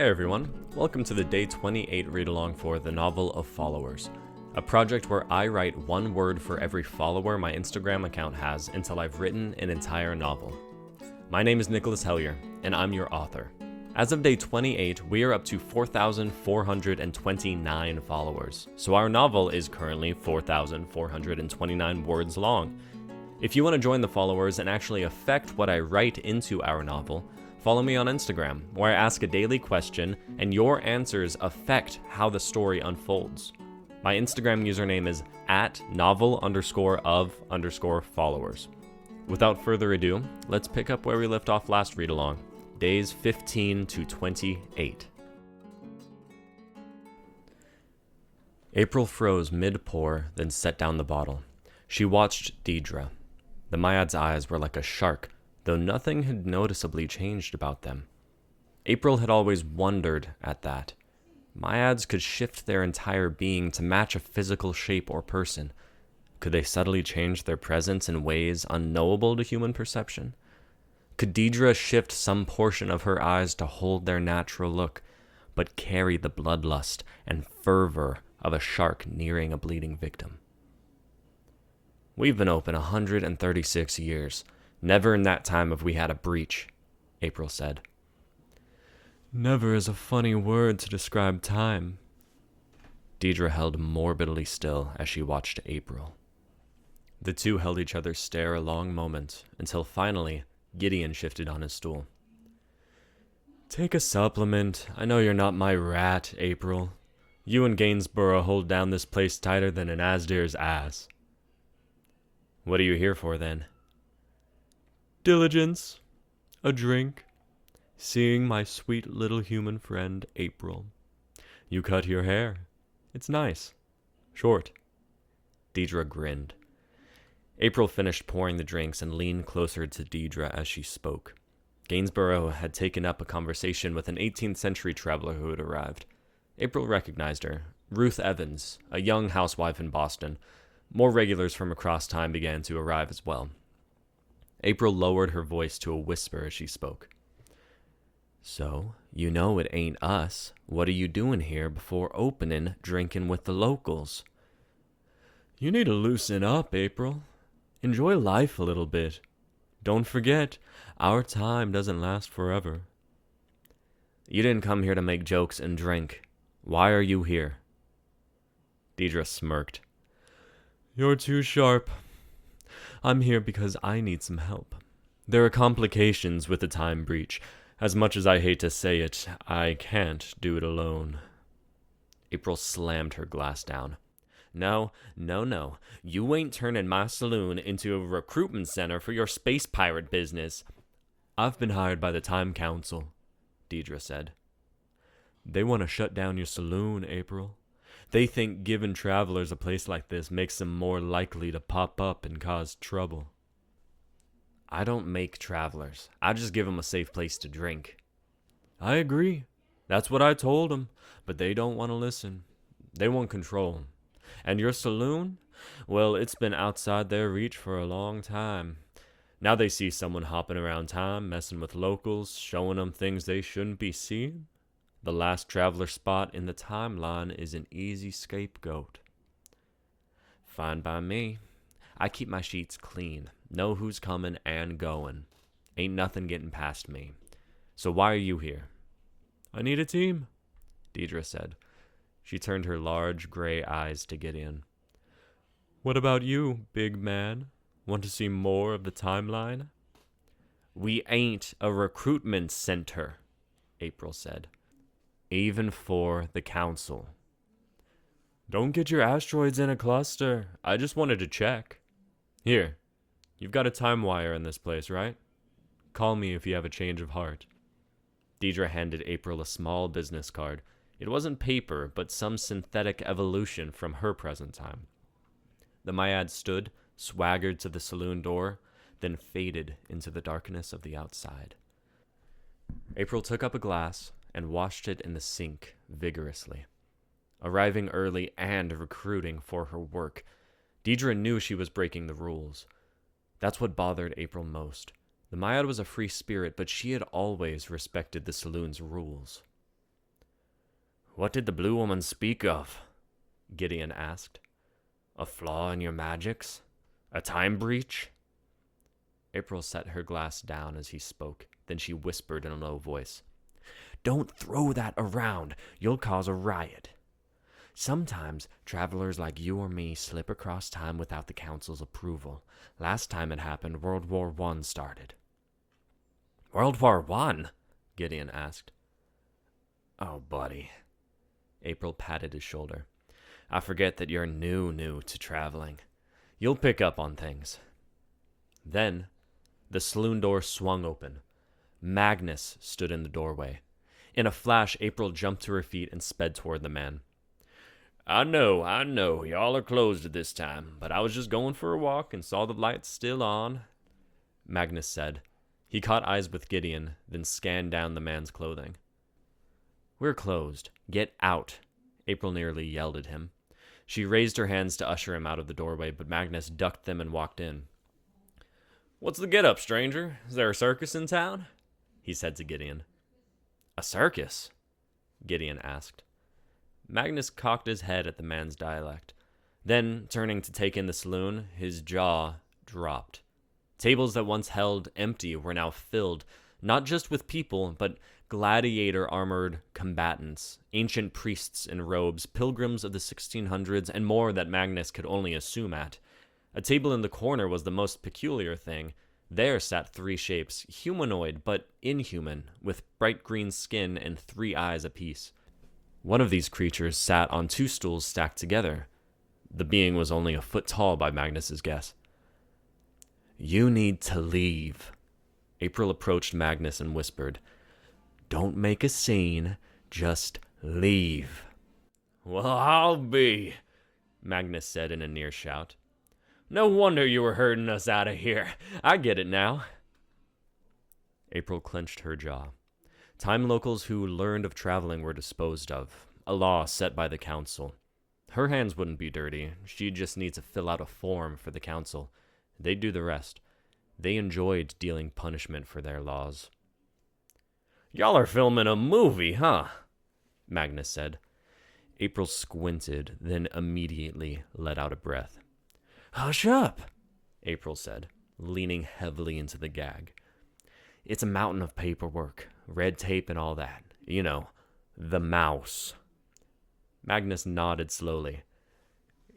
Hey everyone, welcome to the Day 28 read-along for The Novel of Followers, a project where I write one word for every follower my Instagram account has until I've written an entire novel. My name is Nicholas Hellyer, and I'm your author. As of Day 28, we are up to 4,429 followers, so our novel is currently 4,429 words long. If you want to join the followers and actually affect what I write into our novel, follow me on Instagram, where I ask a daily question and your answers affect how the story unfolds. My Instagram username is @novel_of_followers. Without further ado, let's pick up where we left off last read-along, days 15 to 28. April froze mid-pour, then set down the bottle. She watched Deidre. The Myad's eyes were like a shark, though nothing had noticeably changed about them. April had always wondered at that. Myads could shift their entire being to match a physical shape or person. Could they subtly change their presence in ways unknowable to human perception? Could Deidre shift some portion of her eyes to hold their natural look, but carry the bloodlust and fervor of a shark nearing a bleeding victim? We've been open 136 years. Never in that time have we had a breach, April said. Never is a funny word to describe time. Deidre held morbidly still as she watched April. The two held each other's stare a long moment, until finally, Gideon shifted on his stool. Take a supplement. I know you're not my rat, April. You and Gainsborough hold down this place tighter than an Asdir's ass. What are you here for, then? Diligence, a drink, seeing my sweet little human friend, April. You cut your hair. It's nice. Short. Deidre grinned. April finished pouring the drinks and leaned closer to Deidre as she spoke. Gainsborough had taken up a conversation with an 18th century traveler who had arrived. April recognized her, Ruth Evans, a young housewife in Boston. More regulars from across time began to arrive as well. April lowered her voice to a whisper as she spoke. So, you know it ain't us. What are you doing here before opening, drinking with the locals? You need to loosen up, April. Enjoy life a little bit. Don't forget, our time doesn't last forever. You didn't come here to make jokes and drink. Why are you here? Deidre smirked. You're too sharp. I'm here because I need some help. There are complications with the time breach. As much as I hate to say it, I can't do it alone. April slammed her glass down. No. You ain't turning my saloon into a recruitment center for your space pirate business. I've been hired by the Time Council, Deidre said. They want to shut down your saloon, April. They think giving travelers a place like this makes them more likely to pop up and cause trouble. I don't make travelers. I just give them a safe place to drink. I agree. That's what I told them, but they don't want to listen. They want control. And your saloon? Well, it's been outside their reach for a long time. Now they see someone hopping around town, messing with locals, showing them things they shouldn't be seeing. The last traveler spot in the timeline is an easy scapegoat. Fine by me. I keep my sheets clean. Know who's coming and going. Ain't nothing getting past me. So why are you here? I need a team, Deidre said. She turned her large gray eyes to Gideon. What about you, big man? Want to see more of the timeline? We ain't a recruitment center, April said. Even for the council. Don't get your asteroids in a cluster. I just wanted to check. Here, you've got a time wire in this place, right? Call me if you have a change of heart. Deidre handed April a small business card. It wasn't paper, but some synthetic evolution from her present time. The Myad stood, swaggered to the saloon door, then faded into the darkness of the outside. April took up a glass and washed it in the sink vigorously. Arriving early and recruiting for her work, Deidre knew she was breaking the rules. That's what bothered April most. The Myad was a free spirit, but she had always respected the saloon's rules. What did the blue woman speak of? Gideon asked. A flaw in your magics? A time breach? April set her glass down as he spoke. Then she whispered in a low voice. Don't throw that around. You'll cause a riot. Sometimes travelers like you or me slip across time without the council's approval. Last time it happened, World War I started. World War I? Gideon asked. Oh, buddy. April patted his shoulder. I forget that you're new to traveling. You'll pick up on things. Then, the saloon door swung open. Magnus stood in the doorway. In a flash, April jumped to her feet and sped toward the man. I know, y'all are closed at this time, but I was just going for a walk and saw the lights still on, Magnus said. He caught eyes with Gideon, then scanned down the man's clothing. We're closed. Get out, April nearly yelled at him. She raised her hands to usher him out of the doorway, but Magnus ducked them and walked in. What's the get-up, stranger? Is there a circus in town? He said to Gideon. A circus? Gideon asked. Magnus cocked his head at the man's dialect. Then, turning to take in the saloon, his jaw dropped. Tables that once held empty were now filled, not just with people, but gladiator-armored combatants, ancient priests in robes, pilgrims of the 1600s, and more that Magnus could only assume at. A table in the corner was the most peculiar thing. There sat three shapes, humanoid but inhuman, with bright green skin and 3 eyes apiece. One of these creatures sat on 2 stools stacked together. The being was only a foot tall by Magnus's guess. You need to leave. April approached Magnus and whispered, Don't make a scene, just leave. Well, I'll be, Magnus said in a near shout. No wonder you were herding us out of here. I get it now. April clenched her jaw. Time locals who learned of traveling were disposed of, a law set by the council. Her hands wouldn't be dirty. She'd just need to fill out a form for the council. They'd do the rest. They enjoyed dealing punishment for their laws. Y'all are filming a movie, huh? Magnus said. April squinted, then immediately let out a breath. Hush up, April said, leaning heavily into the gag. It's a mountain of paperwork, red tape and all that. You know, the mouse. Magnus nodded slowly.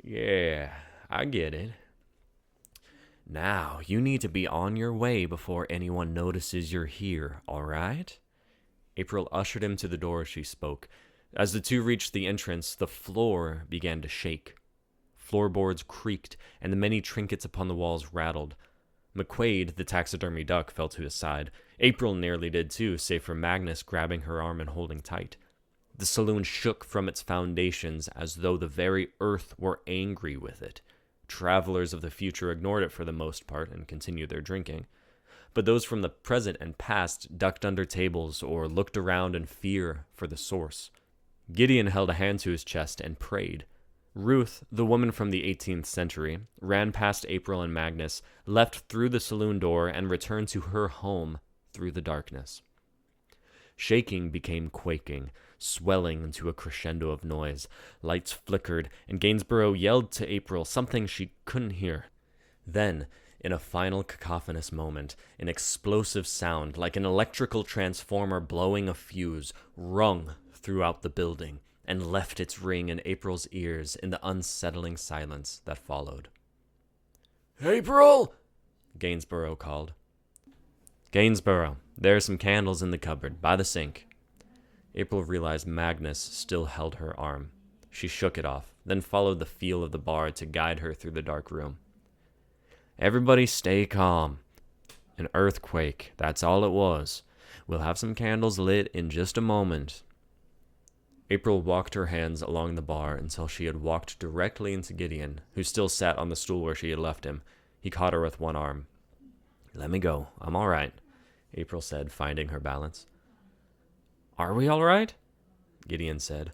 Yeah, I get it. Now, you need to be on your way before anyone notices you're here, all right? April ushered him to the door as she spoke. As the two reached the entrance, the floor began to shake. Floorboards creaked, and the many trinkets upon the walls rattled. McQuaid, the taxidermy duck, fell to his side. April nearly did too, save for Magnus grabbing her arm and holding tight. The saloon shook from its foundations as though the very earth were angry with it. Travelers of the future ignored it for the most part and continued their drinking. But those from the present and past ducked under tables or looked around in fear for the source. Gideon held a hand to his chest and prayed. Ruth, the woman from the 18th century, ran past April and Magnus, left through the saloon door, and returned to her home through the darkness. Shaking became quaking, swelling into a crescendo of noise. Lights flickered, and Gainsborough yelled to April something she couldn't hear. Then, in a final cacophonous moment, an explosive sound, like an electrical transformer blowing a fuse, rung throughout the building, and left its ring in April's ears in the unsettling silence that followed. April! Gainsborough called. Gainsborough, there are some candles in the cupboard, by the sink. April realized Magnus still held her arm. She shook it off, then followed the feel of the bar to guide her through the dark room. Everybody stay calm. An earthquake, that's all it was. We'll have some candles lit in just a moment. April walked her hands along the bar until she had walked directly into Gideon, who still sat on the stool where she had left him. He caught her with one arm. Let me go. I'm all right, April said, finding her balance. Are we all right? Gideon said.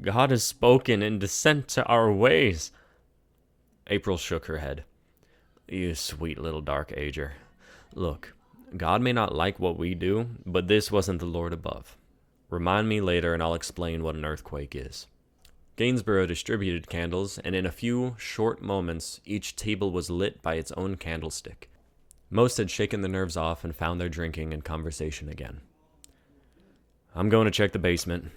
God has spoken in dissent to our ways. April shook her head. You sweet little dark ager. Look, God may not like what we do, but this wasn't the Lord above. Remind me later and I'll explain what an earthquake is. Gainsborough distributed candles, and in a few short moments, each table was lit by its own candlestick. Most had shaken the nerves off and found their drinking and conversation again. I'm going to check the basement.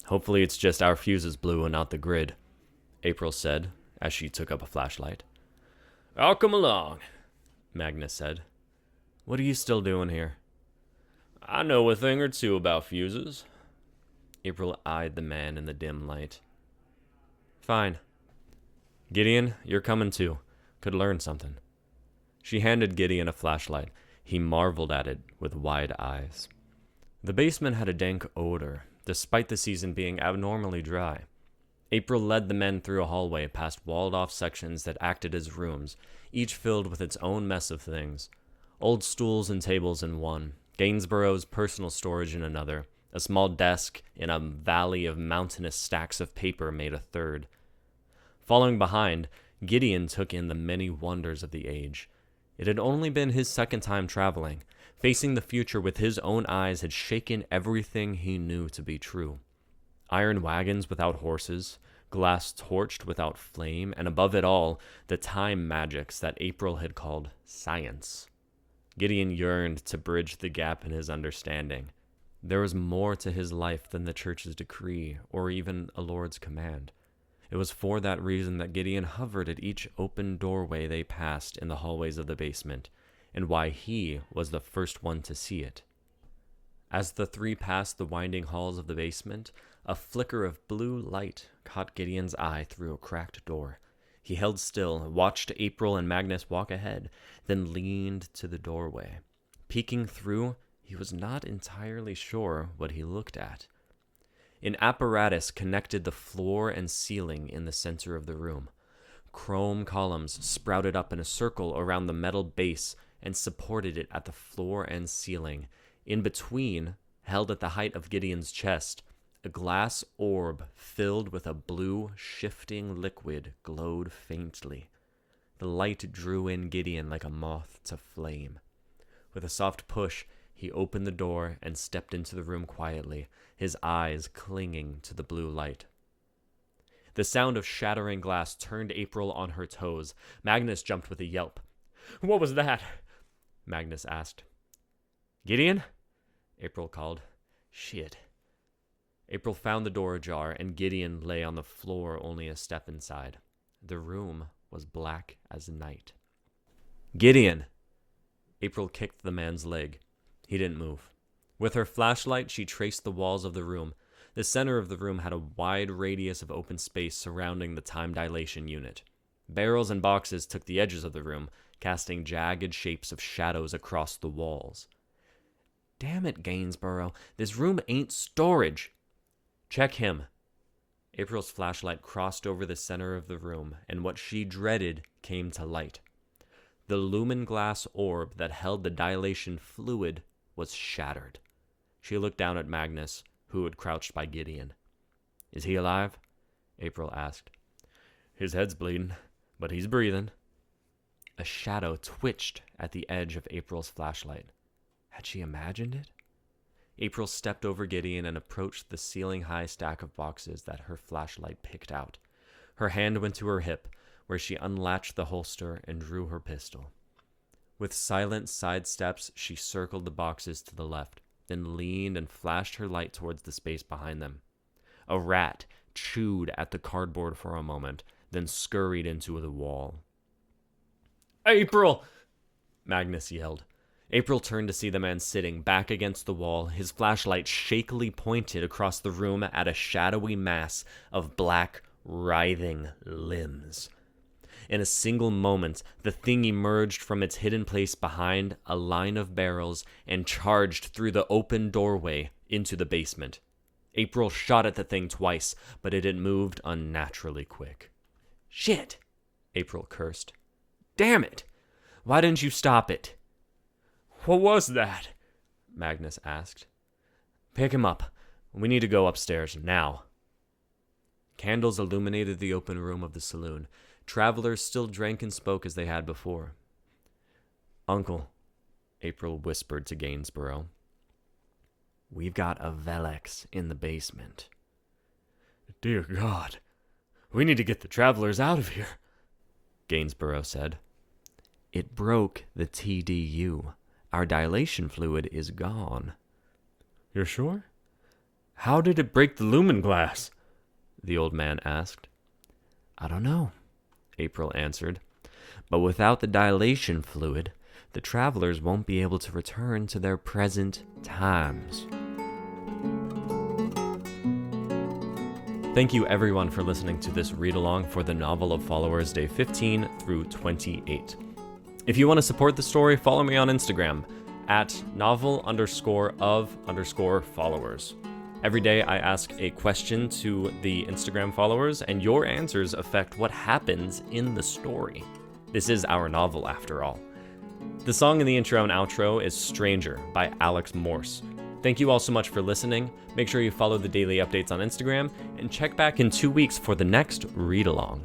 Hopefully it's just our fuses blew and not the grid, April said, as she took up a flashlight. I'll come along, Magnus said. What are you still doing here? I know a thing or two about fuses. April eyed the man in the dim light. Fine. Gideon, you're coming too. Could learn something. She handed Gideon a flashlight. He marveled at it with wide eyes. The basement had a dank odor, despite the season being abnormally dry. April led the men through a hallway past walled-off sections that acted as rooms, each filled with its own mess of things. Old stools and tables in one, Gainsborough's personal storage in another, a small desk in a valley of mountainous stacks of paper made a third. Following behind, Gideon took in the many wonders of the age. It had only been his second time traveling. Facing the future with his own eyes had shaken everything he knew to be true. Iron wagons without horses, glass torched without flame, and above it all, the time magics that April had called science. Gideon yearned to bridge the gap in his understanding. There was more to his life than the church's decree, or even a lord's command. It was for that reason that Gideon hovered at each open doorway they passed in the hallways of the basement, and why he was the first one to see it. As the three passed the winding halls of the basement, a flicker of blue light caught Gideon's eye through a cracked door. He held still, watched April and Magnus walk ahead, then leaned to the doorway. Peeking through, he was not entirely sure what he looked at. An apparatus connected the floor and ceiling in the center of the room. Chrome columns sprouted up in a circle around the metal base and supported it at the floor and ceiling. In between, held at the height of Gideon's chest, a glass orb filled with a blue, shifting liquid glowed faintly. The light drew in Gideon like a moth to flame. With a soft push, he opened the door and stepped into the room quietly, his eyes clinging to the blue light. The sound of shattering glass turned April on her toes. Magnus jumped with a yelp. "What was that?" Magnus asked. "Gideon?" April called. "Shit." April found the door ajar, and Gideon lay on the floor only a step inside. The room was black as night. "Gideon!" April kicked the man's leg. He didn't move. With her flashlight, she traced the walls of the room. The center of the room had a wide radius of open space surrounding the time dilation unit. Barrels and boxes took the edges of the room, casting jagged shapes of shadows across the walls. "Damn it, Gainsborough, this room ain't storage." "Check him." April's flashlight crossed over the center of the room, and what she dreaded came to light. The lumen glass orb that held the dilation fluid was shattered. She looked down at Magnus, who had crouched by Gideon. "Is he alive?" April asked. "His head's bleeding, but he's breathing." A shadow twitched at the edge of April's flashlight. Had she imagined it? April stepped over Gideon and approached the ceiling-high stack of boxes that her flashlight picked out. Her hand went to her hip, where she unlatched the holster and drew her pistol. With silent side steps, she circled the boxes to the left, then leaned and flashed her light towards the space behind them. A rat chewed at the cardboard for a moment, then scurried into the wall. "April!" Magnus yelled. April turned to see the man sitting back against the wall, his flashlight shakily pointed across the room at a shadowy mass of black, writhing limbs. In a single moment, the thing emerged from its hidden place behind a line of barrels and charged through the open doorway into the basement. April shot at the thing twice, but it had moved unnaturally quick. "Shit!" April cursed. "Damn it! Why didn't you stop it?" "What was that?" Magnus asked. "Pick him up. We need to go upstairs, now." Candles illuminated the open room of the saloon. Travelers still drank and spoke as they had before. "Uncle," April whispered to Gainsborough. We've got a Velex in the basement. Dear God, we need to get the travelers out of here, Gainsborough said. It broke the TDU. Our dilation fluid is gone. You're sure? How did it break the lumen glass? The old man asked. I don't know, April answered. But without the dilation fluid, the travelers won't be able to return to their present times. Thank you everyone for listening to this read-along for the Novel of Followers Day 15 through 28. If you want to support the story, follow me on Instagram at novel_of_followers. Every day I ask a question to the Instagram followers, and your answers affect what happens in the story. This is our novel, after all. The song in the intro and outro is Stranger by Alex Morse. Thank you all so much for listening. Make sure you follow the daily updates on Instagram, and check back in 2 weeks for the next read-along.